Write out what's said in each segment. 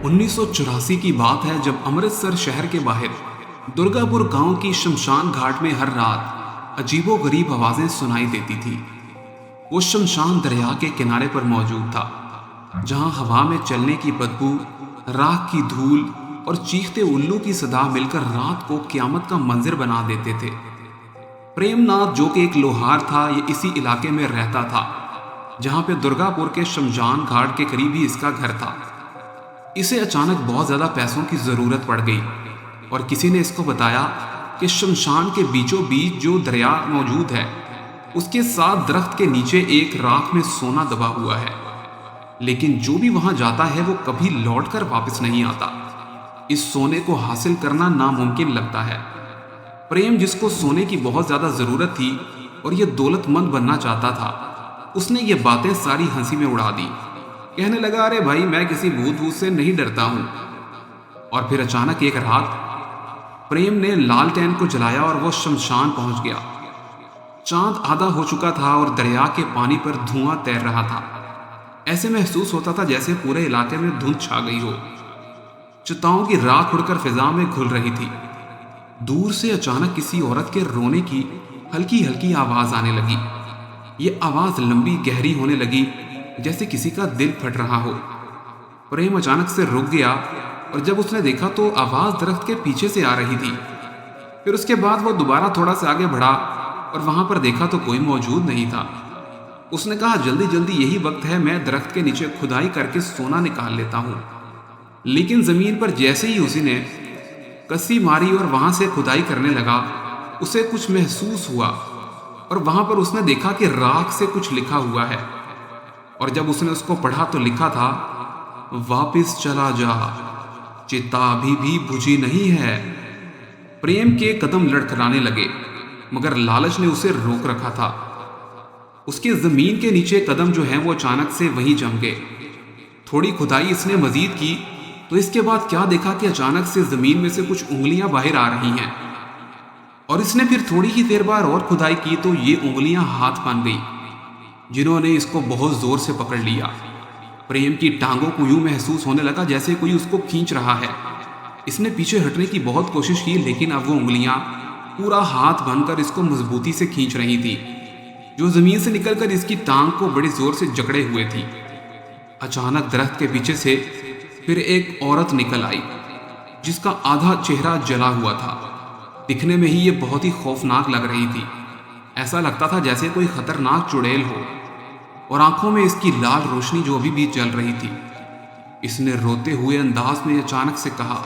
1984 की बात है जब अमृतसर शहर के बाहर दुर्गापुर गांव की शमशान घाट में हर रात अजीबोगरीब आवाजें सुनाई देती थी। वो शमशान दरिया के किनारे पर मौजूद था, जहां हवा में चलने की बदबू, राख की धूल और चीखते उल्लू की सदा मिलकर रात को क़यामत का मंजर बना देते थे। प्रेमनाथ, जो कि एक लोहार था, ये इसी इलाके में रहता था, जहां पे दुर्गापुर के शमशान घाट के करीब ही इसका घर था। इसे अचानक बहुत ज़्यादा पैसों की ज़रूरत पड़ गई और किसी ने इसको बताया कि शमशान के बीचों बीच जो दरिया मौजूद है, उसके साथ दरख्त के नीचे एक राख में सोना दबा हुआ है, लेकिन जो भी वहां जाता है वो कभी लौटकर वापस नहीं आता। इस सोने को हासिल करना नामुमकिन लगता है। प्रेम, जिसको सोने की बहुत ज़्यादा ज़रूरत थी और ये दौलतमंद बनना चाहता था, उसने ये बातें सारी हंसी में उड़ा दी। कहने लगा, अरे भाई, मैं किसी भूत से नहीं डरता हूं। और फिर अचानक एक रात प्रेम ने लालटेन को जलाया और वो शमशान पहुंच गया। चांद आधा हो चुका था और दरिया के पानी पर धुआं तैर रहा था। ऐसे महसूस होता था जैसे पूरे इलाके में धुंध छा गई हो। चिताओं की राख उड़कर फिजा में घुल रही थी। दूर से अचानक किसी औरत के रोने की हल्की हल्की आवाज आने लगी। ये आवाज लंबी गहरी होने लगी, जैसे किसी का दिल फट रहा हो। प्रेम अचानक से रुक गया और जब उसने देखा तो आवाज दरख्त के पीछे से आ रही थी। फिर उसके बाद वो दोबारा थोड़ा सा आगे बढ़ा और वहां पर देखा तो कोई मौजूद नहीं था। उसने कहा, जल्दी जल्दी यही वक्त है, मैं दरख्त के नीचे खुदाई करके सोना निकाल लेता हूं। लेकिन जमीन पर जैसे ही उसी ने कसी मारी और वहां से खुदाई करने लगा, उसे कुछ महसूस हुआ और वहां पर उसने देखा कि राख से कुछ लिखा हुआ है। और जब उसने उसको पढ़ा तो लिखा था, वापिस चला जा, चिता अभी भी बुझी नहीं है। प्रेम के कदम लड़खड़ाने लगे, मगर लालच ने उसे रोक रखा था। उसके जमीन के नीचे कदम जो हैं वो अचानक से वहीं जम गए। थोड़ी खुदाई इसने मजीद की तो इसके बाद क्या देखा कि अचानक से जमीन में से कुछ उंगलियां बाहर आ रही हैं। और इसने फिर थोड़ी ही देर बाद और खुदाई की तो ये उंगलियां हाथ बन गई, जिन्होंने इसको बहुत जोर से पकड़ लिया। प्रेम की टांगों को यूं महसूस होने लगा जैसे कोई उसको खींच रहा है। इसने पीछे हटने की बहुत कोशिश की, लेकिन अब वो उंगलियां पूरा हाथ बनकर इसको मजबूती से खींच रही थी, जो जमीन से निकलकर इसकी टांग को बड़ी जोर से जकड़े हुए थी। अचानक दरख्त के पीछे से फिर एक औरत निकल आई, जिसका आधा चेहरा जला हुआ था। दिखने में ही ये बहुत ही खौफनाक लग रही थी। ऐसा लगता था जैसे कोई खतरनाक चुड़ैल हो, और आंखों में इसकी लाल रोशनी जो अभी भी जल रही थी। इसने रोते हुए अंदाज में अचानक से कहा,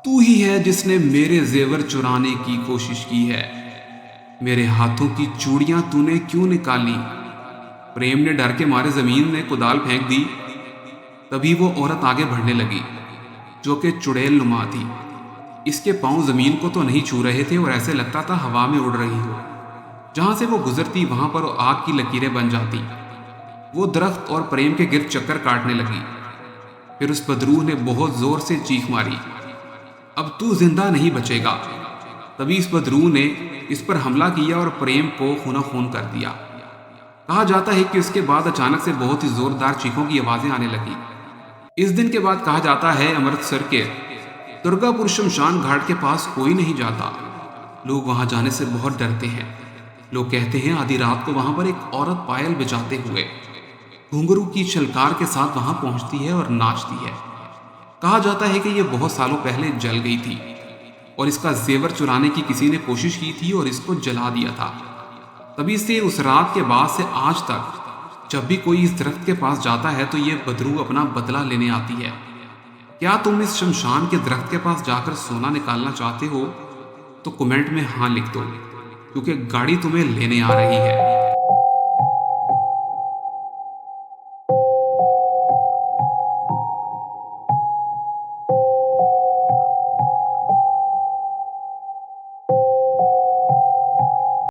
तू ही है जिसने मेरे जेवर चुराने की कोशिश की है। मेरे हाथों की चूड़ियां तूने क्यों निकाली? प्रेम ने डर के मारे जमीन में कुदाल फेंक दी। तभी वो औरत आगे बढ़ने लगी, जो कि चुड़ैल नुमा थी। इसके पांव जमीन को तो नहीं छू रहे थे और ऐसे लगता था हवा में उड़ रही हो। जहां से वो गुजरती वहां पर आग की लकीरें बन जाती। वो दरख्त और प्रेम के गिर्द चक्कर काटने लगी। फिर उस बदरूह ने बहुत जोर से चीख मारी, अब तू जिंदा नहीं बचेगा। तभी इस बदरूह ने इस पर हमला किया और प्रेम को खूनो खून कर दिया। कहा जाता है कि उसके बाद अचानक से बहुत ही जोरदार चीखों की आवाजें आने लगी। इस दिन के बाद कहा जाता है अमृतसर के दुर्गापुर शमशान घाट के पास कोई नहीं जाता। लोग वहां जाने से बहुत डरते हैं। लोग कहते हैं आधी रात को वहां पर एक औरत पायल बजाते हुए घुंघरू की छलकार के साथ वहां पहुंचती है और नाचती है। कहा जाता है कि यह बहुत सालों पहले जल गई थी और इसका जेवर चुराने की किसी ने कोशिश की थी और इसको जला दिया था। तभी से उस रात के बाद से आज तक जब भी कोई इस दरख्त के पास जाता है तो ये बदरू अपना बदला लेने आती है। क्या तुम इस शमशान के दरख्त के पास जाकर सोना निकालना चाहते हो? तो कमेंट में हाँ लिख दो, क्योंकि गाड़ी तुम्हें लेने आ रही है।